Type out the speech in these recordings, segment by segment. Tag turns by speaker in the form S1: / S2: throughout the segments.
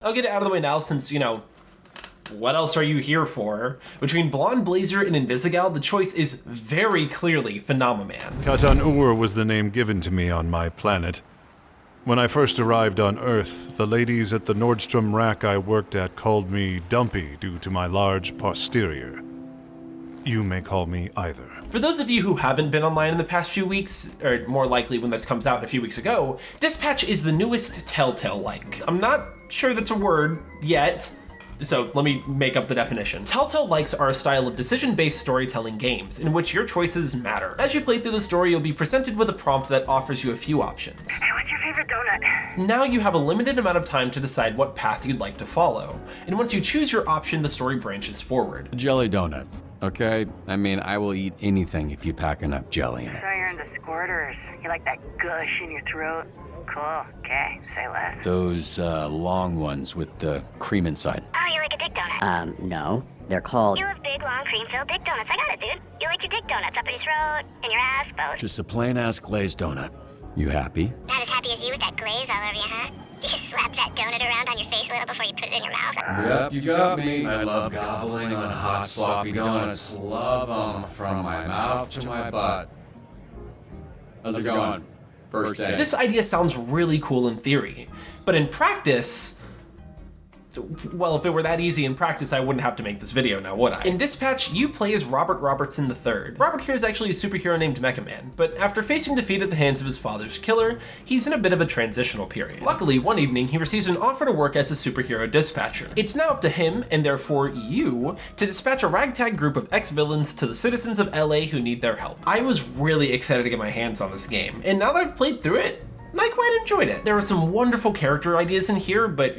S1: I'll get it out of the way now since, what else are you here for? Between Blonde Blazer and Invisigal, the choice is very clearly Phenomenon.
S2: Katan-Ur was the name given to me on my planet. When I first arrived on Earth, the ladies at the Nordstrom rack I worked at called me Dumpy due to my large posterior. You may call me either.
S1: For those of you who haven't been online in the past few weeks, or more likely when this comes out a few weeks ago, Dispatch is the newest Telltale-like. I'm not sure that's a word yet, so let me make up the definition. Telltale-likes are a style of decision-based storytelling games in which your choices matter. As you play through the story, you'll be presented with a prompt that offers you a few options.
S3: Hey, what's your favorite donut?
S1: Now you have a limited amount of time to decide what path you'd like to follow, and once you choose your option, the story branches forward.
S4: Jelly donut, okay? I mean, I will eat anything if you pack enough jelly in it.
S3: So you're into squirters. You like that gush in your throat? Cool. Okay, say less.
S4: Those long ones with the cream inside.
S3: Oh, you like a dick donut?
S5: No. They're called...
S3: You have big, long, cream-filled dick donuts. I got it, dude. You like your dick donuts up in your throat, in your ass, both.
S4: Just a plain-ass glazed donut. You happy?
S3: Not as happy as you with that glaze all over you, huh? You just slap that donut around on your face a little before you put it in your mouth.
S4: Yep, you got me. I love gobbling on hot, sloppy donuts. Love them from my mouth to my butt. How's it going? First day.
S1: This idea sounds really cool in theory, but in practice, well, if it were that easy in practice, I wouldn't have to make this video now, would I? In Dispatch, you play as Robert Robertson III. Robert here is actually a superhero named Mecha Man, but after facing defeat at the hands of his father's killer, he's in a bit of a transitional period. Luckily, one evening, he receives an offer to work as a superhero dispatcher. It's now up to him, and therefore you, to dispatch a ragtag group of ex-villains to the citizens of LA who need their help. I was really excited to get my hands on this game, and now that I've played through it, I quite enjoyed it. There were some wonderful character ideas in here, but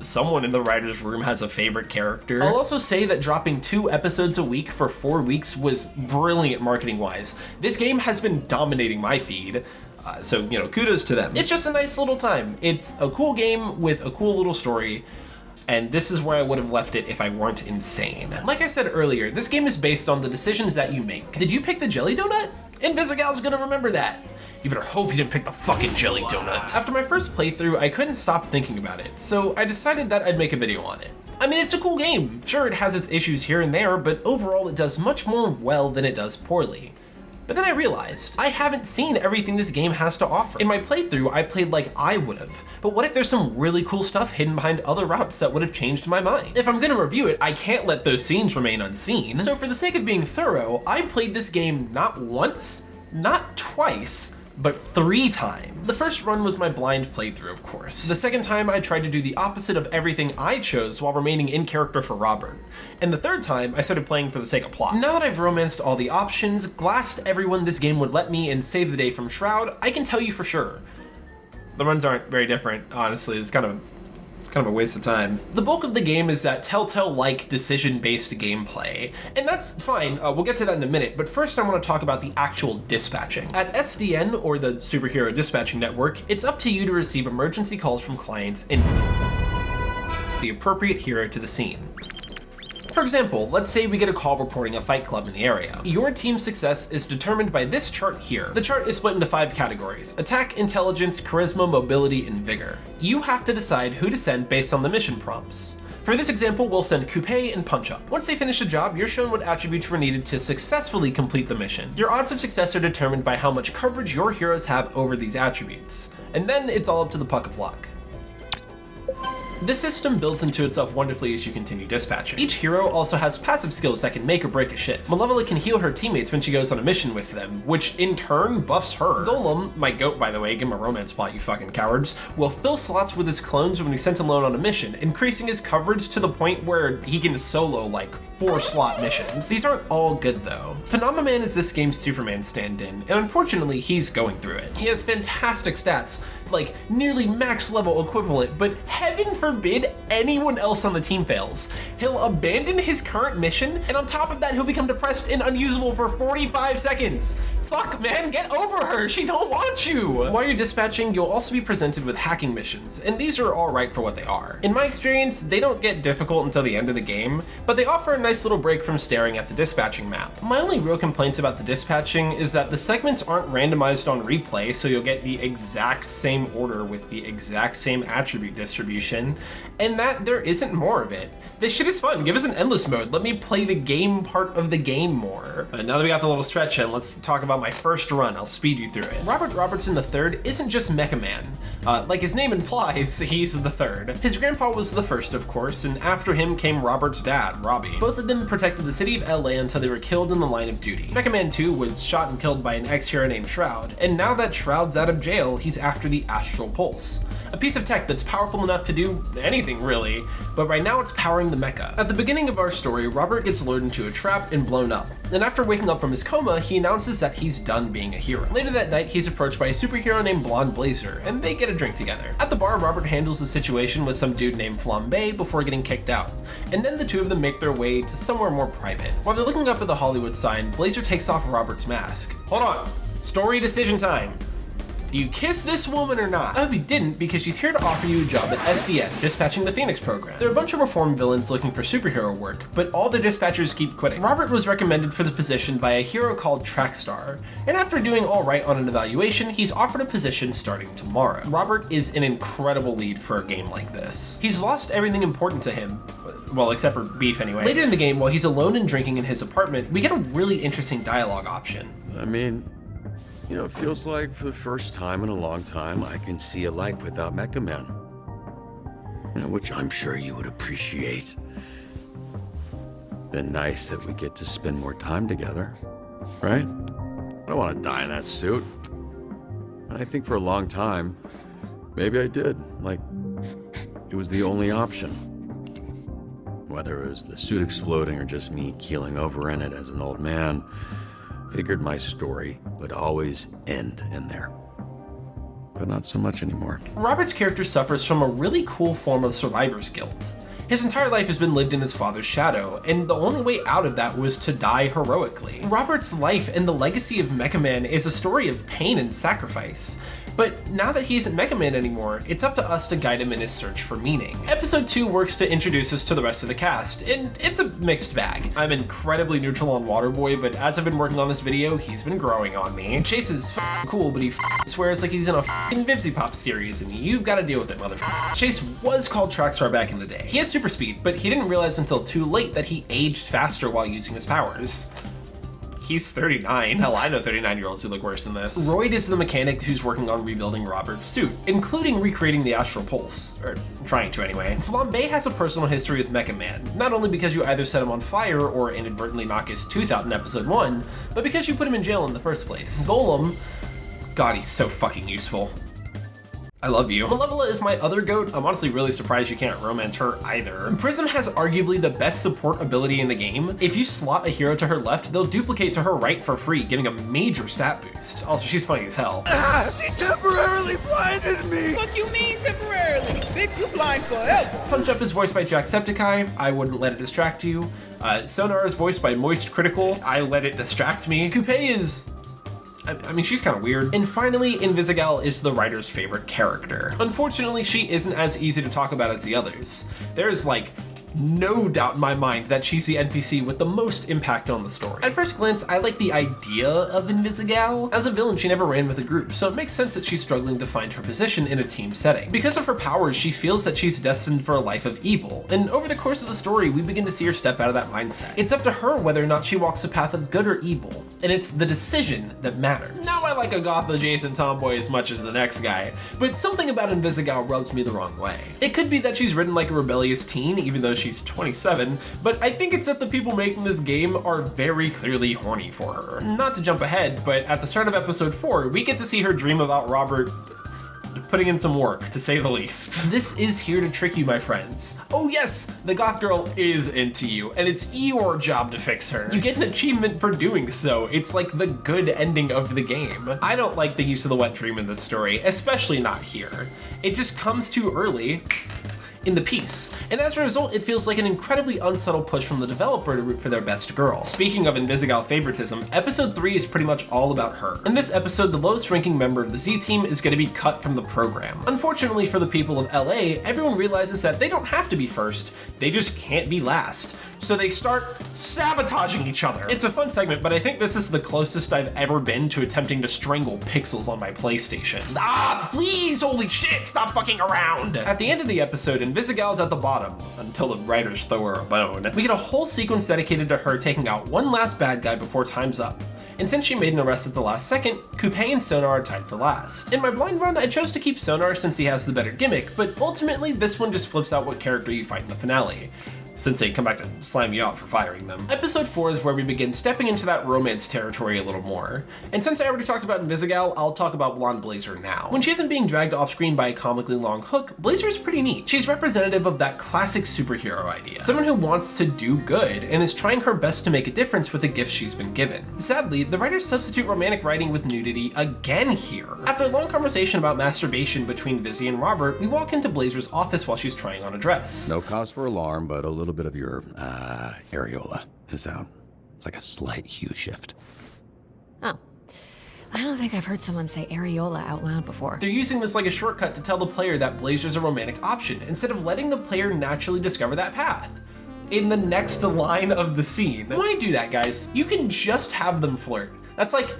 S1: someone in the writer's room has a favorite character. I'll also say that dropping 2 episodes a week for 4 weeks was brilliant marketing wise. This game has been dominating my feed, so kudos to them. It's just a nice little time. It's a cool game with a cool little story, and this is where I would have left it if I weren't insane. Like I said earlier, this game is based on the decisions that you make. Did you pick the jelly donut? Invisigal's gonna remember that. You better hope you didn't pick the fucking jelly donut. After my first playthrough, I couldn't stop thinking about it, so I decided that I'd make a video on it. I mean, it's a cool game. Sure, it has its issues here and there, but overall it does much more well than it does poorly. But then I realized, I haven't seen everything this game has to offer. In my playthrough, I played like I would've, but what if there's some really cool stuff hidden behind other routes that would've changed my mind? If I'm gonna review it, I can't let those scenes remain unseen. So for the sake of being thorough, I played this game not once, not twice, but 3 times. The first run was my blind playthrough, of course. The second time, I tried to do the opposite of everything I chose while remaining in character for Robert. And the third time, I started playing for the sake of plot. Now that I've romanced all the options, glassed everyone this game would let me, and saved the day from Shroud, I can tell you for sure. The runs aren't very different, honestly. It's kind of a waste of time. The bulk of the game is that Telltale-like decision-based gameplay, and that's fine, we'll get to that in a minute, but first I want to talk about the actual dispatching. At SDN, or the Superhero Dispatching Network, it's up to you to receive emergency calls from clients and the appropriate hero to the scene. For example, let's say we get a call reporting a fight club in the area. Your team's success is determined by this chart here. The chart is split into 5 categories: attack, intelligence, charisma, mobility, and vigor. You have to decide who to send based on the mission prompts. For this example, we'll send Coupe and Punch Up. Once they finish the job, you're shown what attributes were needed to successfully complete the mission. Your odds of success are determined by how much coverage your heroes have over these attributes. And then it's all up to the puck of luck. This system builds into itself wonderfully as you continue dispatching. Each hero also has passive skills that can make or break a shift. Malevolent can heal her teammates when she goes on a mission with them, which in turn buffs her. Golem, my goat by the way, give him a romance plot, you fucking cowards, will fill slots with his clones when he's sent alone on a mission, increasing his coverage to the point where he can solo like 4 slot missions. These aren't all good though. Phenomenon is this game's Superman stand-in, and unfortunately he's going through it. He has fantastic stats, like nearly max level equivalent, but heaven forbid anyone else on the team fails. He'll abandon his current mission, and on top of that he'll become depressed and unusable for 45 seconds. fuck, man? Get over her. She don't want you. While you're dispatching, you'll also be presented with hacking missions, and these are all right for what they are. In my experience, they don't get difficult until the end of the game, but they offer a nice little break from staring at the dispatching map. My only real complaints about the dispatching is that the segments aren't randomized on replay, so you'll get the exact same order with the exact same attribute distribution, and that there isn't more of it. This shit is fun. Give us an endless mode. Let me play the game part of the game more. But now that we got the little stretch in, let's talk about my first run. I'll speed you through it. Robert Robertson III isn't just Mecha Man. Like his name implies, he's the third. His grandpa was the first, of course, and after him came Robert's dad, Robbie. Both of them protected the city of LA until they were killed in the line of duty. Mecha Man 2 was shot and killed by an ex-hero named Shroud, and now that Shroud's out of jail, he's after the Astral Pulse. A piece of tech that's powerful enough to do anything really, but right now it's powering the mecha. At the beginning of our story, Robert gets lured into a trap and blown up, and after waking up from his coma, he announces that he's done being a hero. Later that night, he's approached by a superhero named Blonde Blazer, and they get a drink together. At the bar, Robert handles the situation with some dude named Flambe before getting kicked out, and then the two of them make their way to somewhere more private. While they're looking up at the Hollywood sign, Blazer takes off Robert's mask. Hold on, story decision time. Do you kiss this woman or not? I hope you didn't, because she's here to offer you a job at SDN, dispatching the Phoenix program. There are a bunch of reformed villains looking for superhero work, but all the dispatchers keep quitting. Robert was recommended for the position by a hero called Trackstar, and after doing all right on an evaluation, he's offered a position starting tomorrow. Robert is an incredible lead for a game like this. He's lost everything important to him, well, except for beef anyway. Later in the game, while he's alone and drinking in his apartment, we get a really interesting dialogue option.
S4: I mean, you know, it feels like for the first time in a long time, I can see a life without Mecha Man. You know, which I'm sure you would appreciate. Been nice that we get to spend more time together, right? I don't want to die in that suit. And I think for a long time, maybe I did. Like, it was the only option. Whether it was the suit exploding or just me keeling over in it as an old man, figured my story would always end in there. But not so much anymore.
S1: Robert's character suffers from a really cool form of survivor's guilt. His entire life has been lived in his father's shadow, and the only way out of that was to die heroically. Robert's life and the legacy of Mecha Man is a story of pain and sacrifice. But now that he isn't Mecha Man anymore, it's up to us to guide him in his search for meaning. Episode 2 works to introduce us to the rest of the cast, and it's a mixed bag. I'm incredibly neutral on Waterboy, but as I've been working on this video, he's been growing on me. Chase is cool, but he swears like he's in a Vivzy Pop series, and you've got to deal with it, motherfucker. Chase was called Trackstar back in the day. He has super speed, but he didn't realize until too late that he aged faster while using his powers. He's 39. Hell, I know 39-year-olds who look worse than this. Royd is the mechanic who's working on rebuilding Robert's suit, including recreating the Astral Pulse, or trying to anyway. Flambe has a personal history with Mecha Man, not only because you either set him on fire or inadvertently knock his tooth out in episode 1, but because you put him in jail in the first place. Golem, God, he's so fucking useful. I love you. Malevola is my other goat. I'm honestly really surprised you can't romance her either. Prism has arguably the best support ability in the game. If you slot a hero to her left, they'll duplicate to her right for free, giving a major stat boost. Also, she's funny as hell.
S5: She temporarily blinded me! What you mean temporarily? Bitch, you blind forever!
S1: Punch Up is voiced by Jacksepticeye. I wouldn't let it distract you. Sonar is voiced by Moist Critical. I let it distract me. Coupe is... I mean, she's kind of weird. And finally, Invisigal is the writer's favorite character. Unfortunately, she isn't as easy to talk about as the others. There's like no doubt in my mind that she's the NPC with the most impact on the story. At first glance, I like the idea of Invisigal. As a villain, she never ran with a group, so it makes sense that she's struggling to find her position in a team setting. Because of her powers, she feels that she's destined for a life of evil, and over the course of the story, we begin to see her step out of that mindset. It's up to her whether or not she walks a path of good or evil, and it's the decision that matters. Now I like a goth-adjacent tomboy as much as the next guy, but something about Invisigal rubs me the wrong way. It could be that she's written like a rebellious teen, even though she's 27, but I think it's that the people making this game are very clearly horny for her. Not to jump ahead, but at the start of episode 4, we get to see her dream about Robert putting in some work, to say the least. This is here to trick you, my friends. Oh yes, the goth girl is into you, and it's your job to fix her. You get an achievement for doing so. It's like the good ending of the game. I don't like the use of the wet dream in this story, especially not here. It just comes too early. in the piece, and as a result it feels like an incredibly unsubtle push from the developer to root for their best girl. Speaking of Invisigal favoritism, episode 3 is pretty much all about her. In this episode, the lowest ranking member of the Z team is going to be cut from the program. Unfortunately for the people of LA, everyone realizes that they don't have to be first, they just can't be last. So they start sabotaging each other. It's a fun segment, but I think this is the closest I've ever been to attempting to strangle pixels on my PlayStation. Stop, please, holy shit, stop fucking around. At the end of the episode, Invisigal's at the bottom, until the writers throw her a bone. We get a whole sequence dedicated to her taking out one last bad guy before time's up. And since she made an arrest at the last second, Coupe and Sonar are tied for last. In my blind run, I chose to keep Sonar since he has the better gimmick, but ultimately this one just flips out what character you fight in the finale, since they come back to slime you out for firing them. Episode 4 is where we begin stepping into that romance territory a little more. And since I already talked about Invisigal, I'll talk about Blonde Blazer now. When she isn't being dragged off screen by a comically long hook, Blazer's pretty neat. She's representative of that classic superhero idea. Someone who wants to do good and is trying her best to make a difference with the gifts she's been given. Sadly, the writers substitute romantic writing with nudity again here. After a long conversation about masturbation between Vizzy and Robert, we walk into Blazer's office while she's trying on a dress.
S4: No cause for alarm, but a little bit of your, areola is out. It's like a slight hue shift.
S6: Oh. I don't think I've heard someone say areola out loud before.
S1: They're using this like a shortcut to tell the player that Blazer's a romantic option, instead of letting the player naturally discover that path in the next line of the scene. Why do that, guys? You can just have them flirt. That's like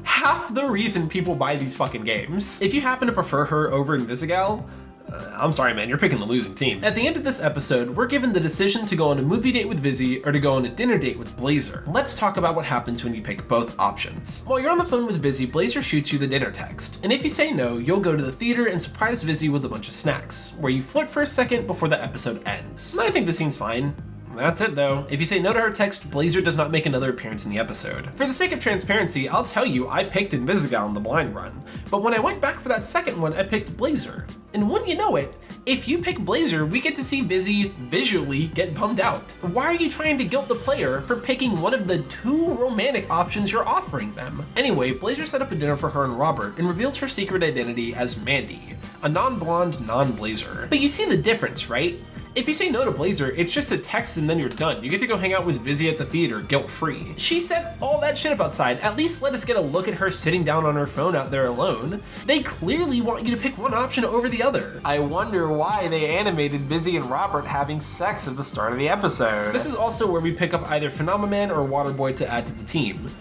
S1: half the reason people buy these fucking games. If you happen to prefer her over Invisigal, I'm sorry, man, you're picking the losing team. At the end of this episode, we're given the decision to go on a movie date with Vizzy or to go on a dinner date with Blazer. Let's talk about what happens when you pick both options. While you're on the phone with Vizzy, Blazer shoots you the dinner text, and if you say no, you'll go to the theater and surprise Vizzy with a bunch of snacks, where you flirt for a second before the episode ends. I think the scene's fine. That's it though. If you say no to her text, Blazer does not make another appearance in the episode. For the sake of transparency, I'll tell you I picked Invisigal in the blind run, but when I went back for that second one, I picked Blazer. And wouldn't you know it, if you pick Blazer, we get to see Vizzy visually get bummed out. Why are you trying to guilt the player for picking one of the two romantic options you're offering them? Anyway, Blazer set up a dinner for her and Robert and reveals her secret identity as Mandy, a non-blonde, non-Blazer. But you see the difference, right? If you say no to Blazer, it's just a text and then you're done. You get to go hang out with Vizzy at the theater, guilt-free. She said all that shit up outside. At least let us get a look at her sitting down on her phone out there alone. They clearly want you to pick one option over the other. I wonder why they animated Vizzy and Robert having sex at the start of the episode. This is also where we pick up either Phenomenon or Waterboy to add to the team.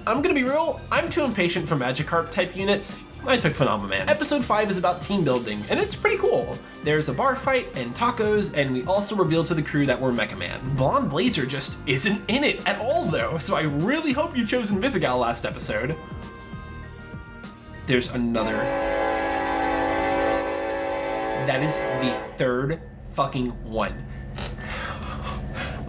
S1: I'm gonna be real, I'm too impatient for Magikarp type units. I took Phenomenon. Episode 5 is about team building, and it's pretty cool. There's a bar fight and tacos, and we also reveal to the crew that we're Mecha Man. Blonde Blazer just isn't in it at all though, so I really hope you chose Invisigal last episode. There's another. That is the third fucking one.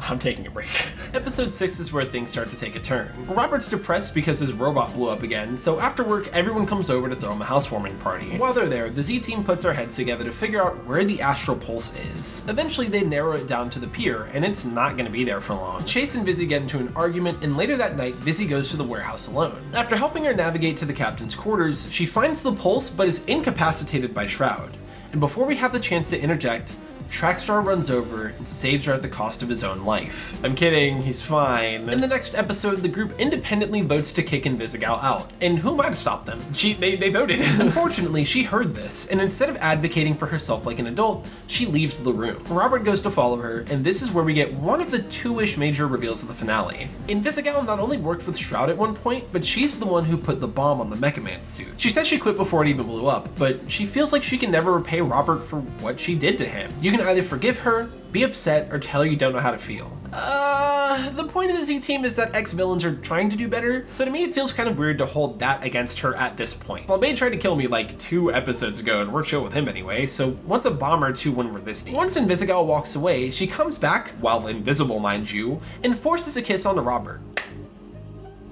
S1: I'm taking a break. Episode 6 is where things start to take a turn. Robert's depressed because his robot blew up again, so after work, everyone comes over to throw him a housewarming party. While they're there, the Z team puts their heads together to figure out where the astral pulse is. Eventually, they narrow it down to the pier, and it's not gonna be there for long. Chase and Vizzy get into an argument, and later that night, Vizzy goes to the warehouse alone. After helping her navigate to the captain's quarters, she finds the pulse, but is incapacitated by Shroud. And before we have the chance to interject, Trackstar runs over and saves her at the cost of his own life. I'm kidding, he's fine. In the next episode, the group independently votes to kick Invisigal out. And who am I to stop them? They voted. Unfortunately, she heard this, and instead of advocating for herself like an adult, she leaves the room. Robert goes to follow her, and this is where we get one of the two-ish major reveals of the finale. Invisigal not only worked with Shroud at one point, but she's the one who put the bomb on the Mecha Man suit. She says she quit before it even blew up, but she feels like she can never repay Robert for what she did to him. You can either forgive her, be upset, or tell her you don't know how to feel. The point of the Z team is that ex-villains are trying to do better, so to me it feels kind of weird to hold that against her at this point. Flambe tried to kill me like 2 episodes ago, and we're chill with him anyway, so what's a bomb or two when we're this deep? Once Invisigal walks away, she comes back, while invisible mind you, and forces a kiss onto Robert.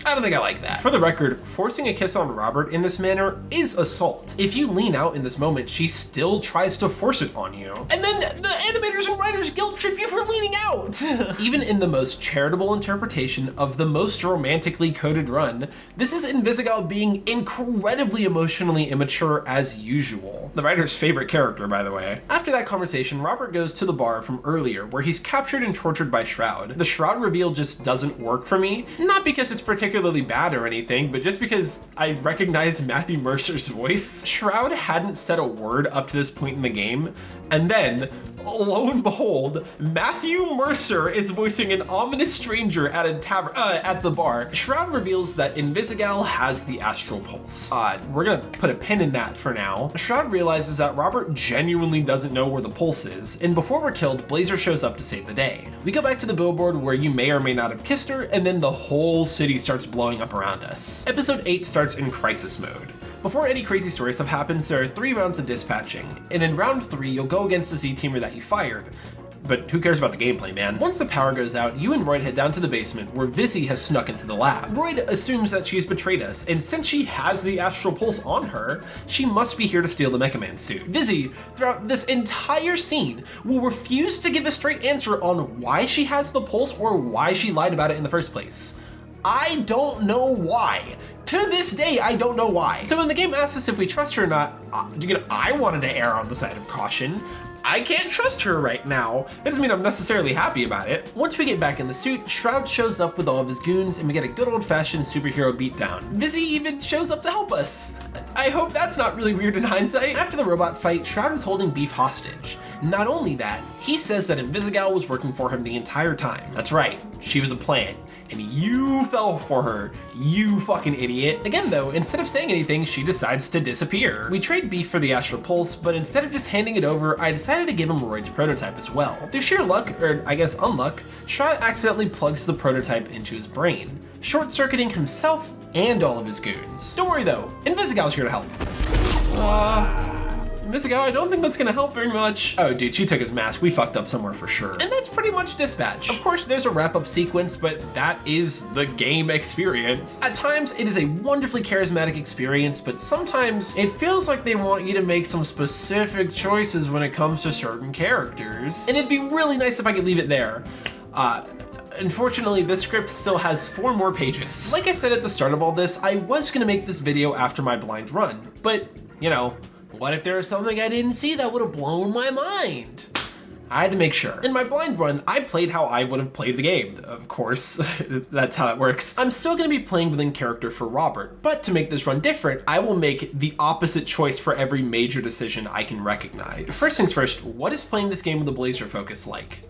S1: I don't think I like that. For the record, forcing a kiss on Robert in this manner is assault. If you lean out in this moment, she still tries to force it on you. And then the animators and writers guilt trip you for leaning out. Even in the most charitable interpretation of the most romantically coded run, this is Invisigal being incredibly emotionally immature as usual. The writer's favorite character, by the way. After that conversation, Robert goes to the bar from earlier where he's captured and tortured by Shroud. The Shroud reveal just doesn't work for me, not because it's particularly bad or anything, but just because I recognize Matthew Mercer's voice. Shroud hadn't said a word up to this point in the game, and then, lo and behold, Matthew Mercer is voicing an ominous stranger at a at the bar. Shroud reveals that Invisigal has the astral pulse. We're gonna put a pin in that for now. Shroud realizes that Robert genuinely doesn't know where the pulse is, and before we're killed, Blazer shows up to save the day. We go back to the billboard where you may or may not have kissed her, and then the whole city starts blowing up around us. Episode 8 starts in crisis mode. Before any crazy story stuff happens, there are 3 rounds of dispatching, and in round 3, you'll go against the Z-teamer that you fired. But who cares about the gameplay, man? Once the power goes out, you and Royd head down to the basement where Vizzy has snuck into the lab. Royd assumes that she's betrayed us, and since she has the astral pulse on her, she must be here to steal the Mecha Man suit. Vizzy, throughout this entire scene, will refuse to give a straight answer on why she has the pulse or why she lied about it in the first place. I don't know why. To this day, I don't know why. So when the game asks us if we trust her or not, I wanted to err on the side of caution. I can't trust her right now. That doesn't mean I'm necessarily happy about it. Once we get back in the suit, Shroud shows up with all of his goons and we get a good old-fashioned superhero beatdown. Vizzy even shows up to help us. I hope that's not really weird in hindsight. After the robot fight, Shroud is holding Beef hostage. Not only that, he says that Invisigal was working for him the entire time. That's right, she was a plant. And you fell for her, you fucking idiot. Again though, instead of saying anything, she decides to disappear. We trade Beef for the Astral Pulse, but instead of just handing it over, I decided to give him Royd's prototype as well. Through sheer luck, or I guess unluck, Shroud accidentally plugs the prototype into his brain, short-circuiting himself and all of his goons. Don't worry though, Invisigal's here to help. Invisigal, I don't think that's gonna help very much. Oh dude, she took his mask. We fucked up somewhere for sure. And that's pretty much dispatch. Of course, there's a wrap-up sequence, but that is the game experience. At times, it is a wonderfully charismatic experience, but sometimes it feels like they want you to make some specific choices when it comes to certain characters. And it'd be really nice if I could leave it there. Unfortunately, this script still has 4 more pages. Like I said at the start of all this, I was gonna make this video after my blind run, but, you know, what if there was something I didn't see that would have blown my mind? I had to make sure. In my blind run, I played how I would have played the game. Of course, that's how it works. I'm still gonna be playing within character for Robert, but to make this run different, I will make the opposite choice for every major decision I can recognize. First things first, what is playing this game with a Blazer focus like?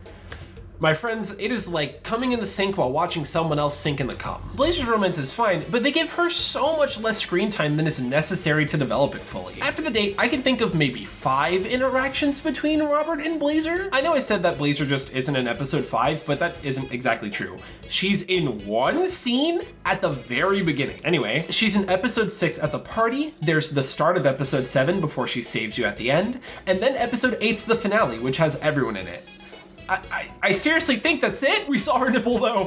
S1: My friends, it is like coming in the sink while watching someone else sink in the cum. Blazer's romance is fine, but they give her so much less screen time than is necessary to develop it fully. After the date, I can think of maybe 5 interactions between Robert and Blazer. I know I said that Blazer just isn't in episode 5, but that isn't exactly true. She's in 1 scene at the very beginning. Anyway, she's in episode 6 at the party, there's the start of episode 7 before she saves you at the end, and then episode 8's the finale, which has everyone in it. I seriously think that's it. We saw her nipple though.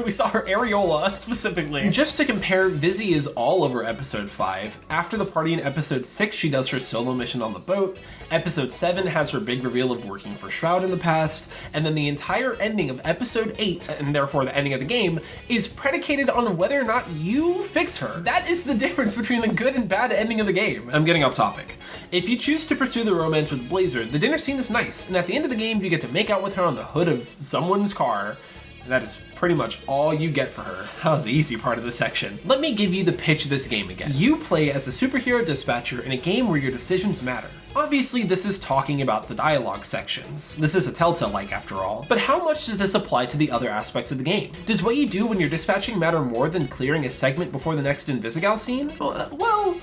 S1: We saw her areola specifically. Just to compare, Vizzy is all over episode 5. After the party in episode 6, she does her solo mission on the boat. Episode 7 has her big reveal of working for Shroud in the past. And then the entire ending of episode 8, and therefore the ending of the game, is predicated on whether or not you fix her. That is the difference between the good and bad ending of the game. I'm getting off topic. If you choose to pursue the romance with Blazer, the dinner scene is nice. And at the end of the game, you get to make out with her on the hood of someone's car. And that is pretty much all you get for her. That was the easy part of the section. Let me give you the pitch of this game again. You play as a superhero dispatcher in a game where your decisions matter. Obviously, this is talking about the dialogue sections. This is a Telltale-like after all. But how much does this apply to the other aspects of the game? Does what you do when you're dispatching matter more than clearing a segment before the next Invisigal scene? Well,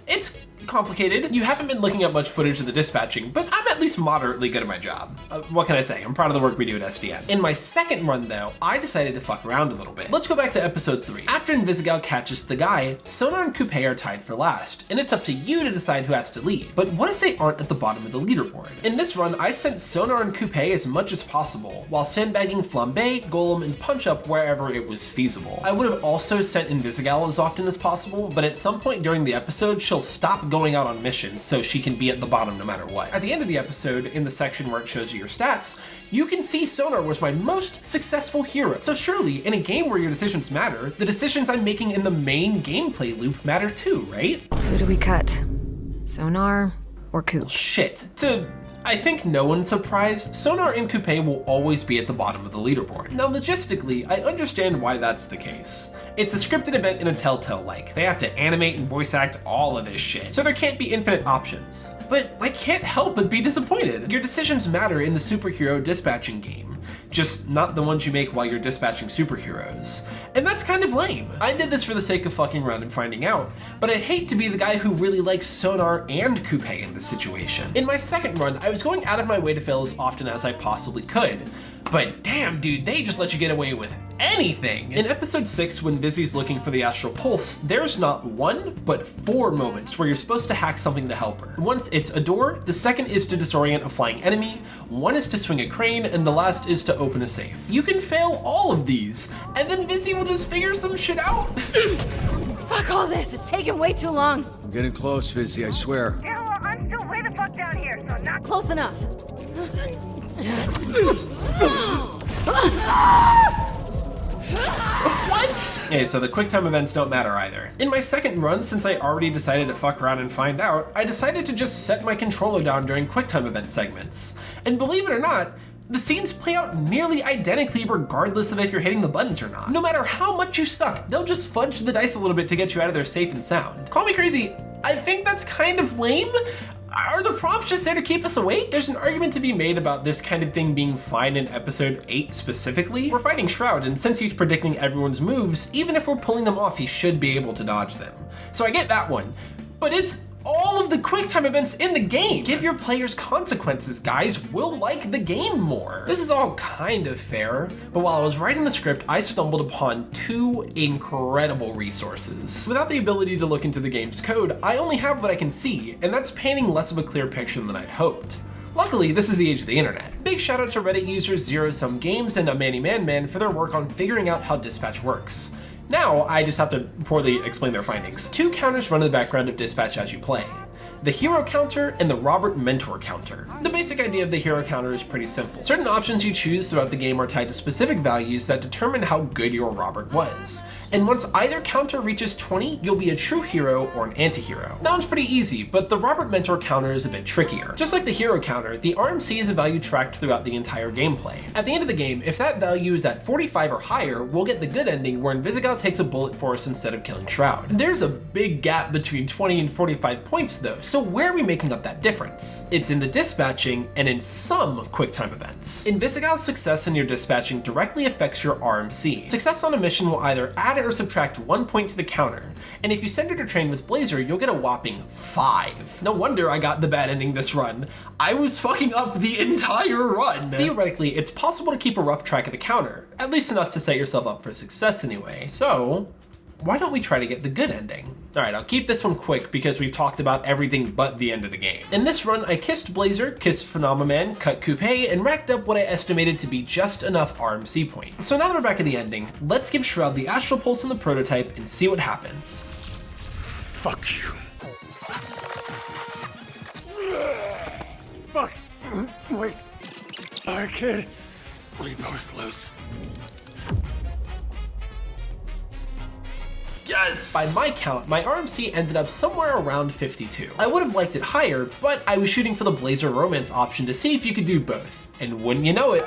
S1: it's complicated. You haven't been looking at much footage of the dispatching, but I'm at at least moderately good at my job. What can I say? I'm proud of the work we do at SDN. In my second run though, I decided to fuck around a little bit. Let's go back to episode 3. After Invisigal catches the guy, Sonar and Coupe are tied for last, and it's up to you to decide who has to leave. But what if they aren't at the bottom of the leaderboard? In this run, I sent Sonar and Coupe as much as possible, while sandbagging Flambe, Golem, and Punch Up wherever it was feasible. I would have also sent Invisigal as often as possible, but at some point during the episode, she'll stop going out on missions so she can be at the bottom no matter what. At the end of the episode, in the section where it shows you your stats, you can see Sonar was my most successful hero. So surely, in a game where your decisions matter, the decisions I'm making in the main gameplay loop matter too, right?
S6: Who do we cut? Sonar or Coupe?
S1: Shit. To, I think, no one's surprise, Sonar and Coupe will always be at the bottom of the leaderboard. Now logistically, I understand why that's the case. It's a scripted event in a Telltale-like. They have to animate and voice act all of this shit, so there can't be infinite options. But I can't help but be disappointed. Your decisions matter in the superhero dispatching game, just not the ones you make while you're dispatching superheroes. And that's kind of lame. I did this for the sake of fucking around and finding out, but I'd hate to be the guy who really likes Sonar and Coupe in this situation. In my second run, I was going out of my way to fail as often as I possibly could. But damn dude, they just let you get away with anything. In episode 6, when Vizzy's looking for the Astral Pulse, there's not 1, but 4 moments where you're supposed to hack something to help her. Once it's a door, the second is to disorient a flying enemy, one is to swing a crane, and the last is to open a safe. You can fail all of these, and then Vizzy will just figure some shit out.
S6: Fuck all this, it's taking way too long.
S7: I'm getting close, Vizzy, I swear.
S3: Yeah, well, I'm still way the fuck down here, so not
S6: Close enough.
S1: What? Okay, so the QuickTime events don't matter either. In my second run, since I already decided to fuck around and find out, I decided to just set my controller down during QuickTime event segments. And believe it or not, the scenes play out nearly identically regardless of if you're hitting the buttons or not. No matter how much you suck, they'll just fudge the dice a little bit to get you out of there safe and sound. Call me crazy, I think that's kind of lame. Are the prompts just there to keep us awake? There's an argument to be made about this kind of thing being fine in episode 8 specifically. We're fighting Shroud, and since he's predicting everyone's moves, even if we're pulling them off, he should be able to dodge them. So I get that one, but it's all of the QuickTime events in the game. Give your players consequences, guys. We'll like the game more. This is all kind of fair, but while I was writing the script, I stumbled upon 2 incredible resources. Without the ability to look into the game's code, I only have what I can see, and that's painting less of a clear picture than I'd hoped. Luckily, this is the age of the internet. Big shout out to Reddit users Zero Sum Games and A Manny Man Man for their work on figuring out how dispatch works. Now, I just have to poorly explain their findings. 2 counters run in the background of dispatch as you play. The hero counter and the Robert mentor counter. The basic idea of the hero counter is pretty simple. Certain options you choose throughout the game are tied to specific values that determine how good your Robert was. And once either counter reaches 20, you'll be a true hero or an anti-hero. That one's pretty easy, but the Robert mentor counter is a bit trickier. Just like the hero counter, the RMC is a value tracked throughout the entire gameplay. At the end of the game, if that value is at 45 or higher, we'll get the good ending where Invisigal takes a bullet for us instead of killing Shroud. There's a big gap between 20 and 45 points though, so where are we making up that difference? It's in the dispatching and in some QuickTime events. Invisigal's success in your dispatching directly affects your RMC. Success on a mission will either add or subtract 1 point to the counter, and if you send her to train with Blazer, you'll get a whopping 5. No wonder I got the bad ending this run. I was fucking up the entire run. Theoretically, it's possible to keep a rough track of the counter, at least enough to set yourself up for success anyway. So, why don't we try to get the good ending? Alright, I'll keep this one quick because we've talked about everything but the end of the game. In this run, I kissed Blazer, kissed Phenomenon, cut Coupe, and racked up what I estimated to be just enough RMC points. So now that we're back at the ending, let's give Shroud the Astral Pulse in the prototype and see what happens.
S2: Fuck you. Fuck. Wait. Alright, kid. We both lose.
S1: Yes! By my count, my RMC ended up somewhere around 52. I would have liked it higher, but I was shooting for the Blazer Romance option to see if you could do both. And wouldn't you know it,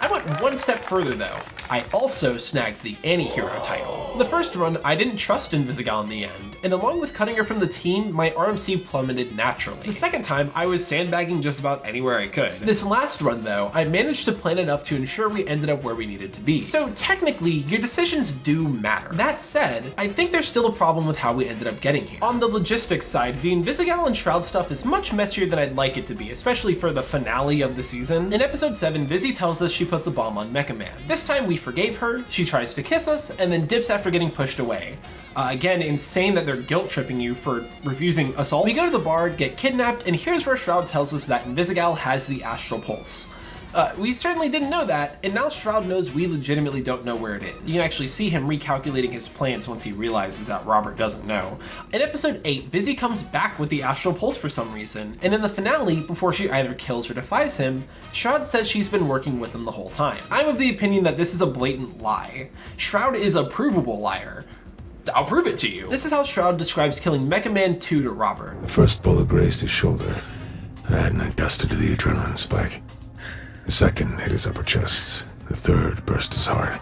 S1: I went one step further though. I also snagged the anti-hero title. The first run, I didn't trust Invisigal in the end, and along with cutting her from the team, my RMC plummeted naturally. The second time, I was sandbagging just about anywhere I could. This last run though, I managed to plan enough to ensure we ended up where we needed to be. So technically, your decisions do matter. That said, I think there's still a problem with how we ended up getting here. On the logistics side, the Invisigal and Shroud stuff is much messier than I'd like it to be, especially for the finale of the season. In episode 7, Vizzy tells us she put the bomb on Mecha Man. This time we forgave her, she tries to kiss us, and then dips after getting pushed away. Again, insane that they're guilt tripping you for refusing assault. We go to the bar, get kidnapped, and here's where Shroud tells us that Invisigal has the astral pulse. We certainly didn't know that, and now Shroud knows we legitimately don't know where it is. You can actually see him recalculating his plans once he realizes that Robert doesn't know. In episode 8, Vizzy comes back with the astral pulse for some reason, and in the finale, before she either kills or defies him, Shroud says she's been working with him the whole time. I'm of the opinion that this is a blatant lie. Shroud is a provable liar. I'll prove it to you. This is how Shroud describes killing Mecha Man 2 to Robert.
S8: The first bullet grazed his shoulder. I hadn't adjusted to the adrenaline spike. The second hit his upper chest. The third burst his heart.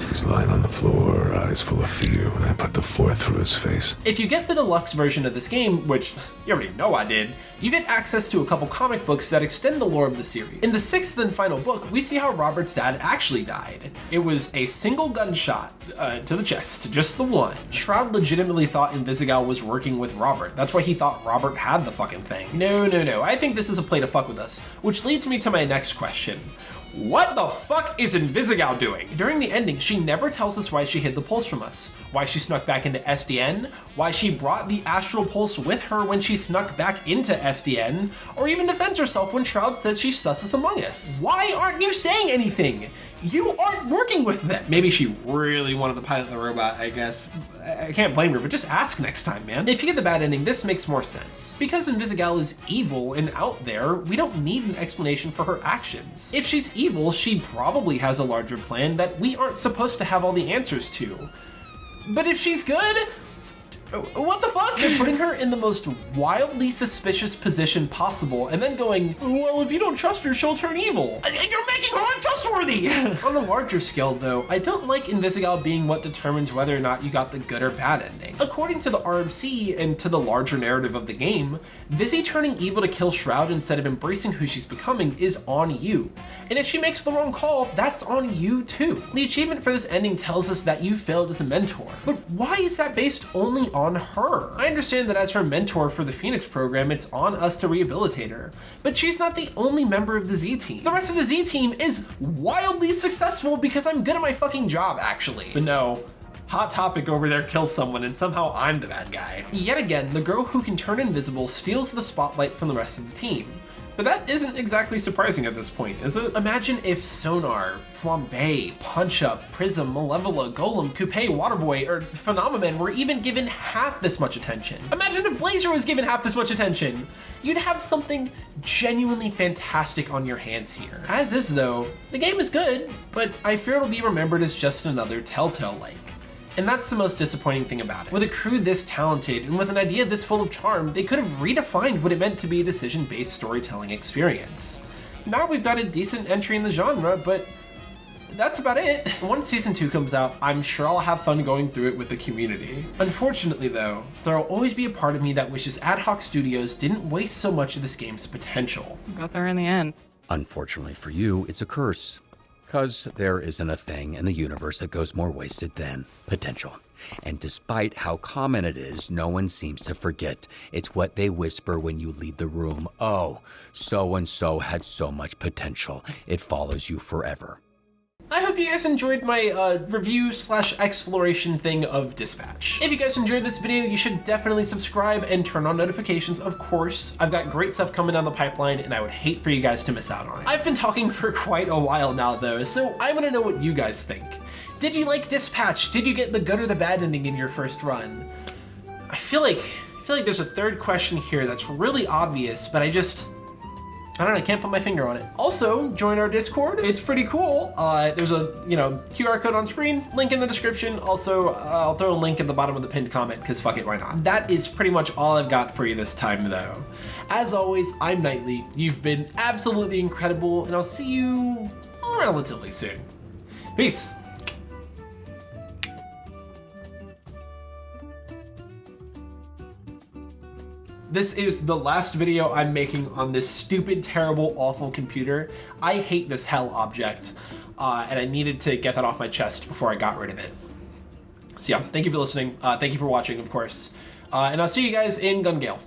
S8: He's lying on the floor, eyes full of fear, when I put the fourth through his face.
S1: If you get the deluxe version of this game, which you already know I did, you get access to a couple comic books that extend the lore of the series. In the 6th and final book, we see how Robert's dad actually died. It was a single gunshot to the chest, just the one. Shroud legitimately thought Invisigal was working with Robert. That's why he thought Robert had the fucking thing. No, I think this is a play to fuck with us, which leads me to my next question. What the fuck is Invisigal doing? During the ending, she never tells us why she hid the pulse from us, why she snuck back into SDN, why she brought the astral pulse with her when she snuck back into SDN, or even defends herself when Shroud says she's sus among us. Why aren't you saying anything? You aren't working with them. Maybe she really wanted to pilot the robot, I guess. I can't blame her, but just ask next time, man. If you get the bad ending, this makes more sense. Because Invisigal is evil and out there, we don't need an explanation for her actions. If she's evil, she probably has a larger plan that we aren't supposed to have all the answers to. But if she's good, what the fuck? They're putting her in the most wildly suspicious position possible and then going, well, if you don't trust her, she'll turn evil. You're making her untrustworthy! On a larger scale though, I don't like Invisigal being what determines whether or not you got the good or bad ending. According to the RMC and to the larger narrative of the game, Vizzy turning evil to kill Shroud instead of embracing who she's becoming is on you. And if she makes the wrong call, that's on you too. The achievement for this ending tells us that you failed as a mentor, but why is that based only on her? I understand that as her mentor for the Phoenix program, it's on us to rehabilitate her, but she's not the only member of the Z team. The rest of the Z team is wildly successful because I'm good at my fucking job, actually. But no, Hot Topic over there kills someone and somehow I'm the bad guy. Yet again, the girl who can turn invisible steals the spotlight from the rest of the team. But that isn't exactly surprising at this point, is it? Imagine if Sonar, Flambe, Punch-Up, Prism, Malevola, Golem, Coupe, Waterboy, or Phenomenon were even given half this much attention. Imagine if Blazer was given half this much attention. You'd have something genuinely fantastic on your hands here. As is though, the game is good, but I fear it'll be remembered as just another Telltale-like. And that's the most disappointing thing about it. With a crew this talented and with an idea this full of charm, they could have redefined what it meant to be a decision-based storytelling experience. Now we've got a decent entry in the genre, but that's about it. Once season 2 comes out, I'm sure I'll have fun going through it with the community. Unfortunately though, there'll always be a part of me that wishes Ad Hoc Studios didn't waste so much of this game's potential.
S9: Got there in the end.
S4: Unfortunately for you, it's a curse. Because there isn't a thing in the universe that goes more wasted than potential. And despite how common it is, no one seems to forget. It's what they whisper when you leave the room. Oh, so-and-so had so much potential. It follows you forever.
S1: I hope you guys enjoyed my review/exploration thing of Dispatch. If you guys enjoyed this video, you should definitely subscribe and turn on notifications, of course. I've got great stuff coming down the pipeline and I would hate for you guys to miss out on it. I've been talking for quite a while now though, so I want to know what you guys think. Did you like Dispatch? Did you get the good or the bad ending in your first run? I feel like there's a third question here that's really obvious, but I don't know, I can't put my finger on it. Also, join our Discord. It's pretty cool. There's a, QR code on screen, link in the description. Also, I'll throw a link at the bottom of the pinned comment because fuck it, why not? That is pretty much all I've got for you this time though. As always, I'm Knightley. You've been absolutely incredible and I'll see you relatively soon. Peace. This is the last video I'm making on this stupid, terrible, awful computer. I hate this hell object, and I needed to get that off my chest before I got rid of it. So yeah, thank you for listening. Thank you for watching, of course. And I'll see you guys in Gun Gale.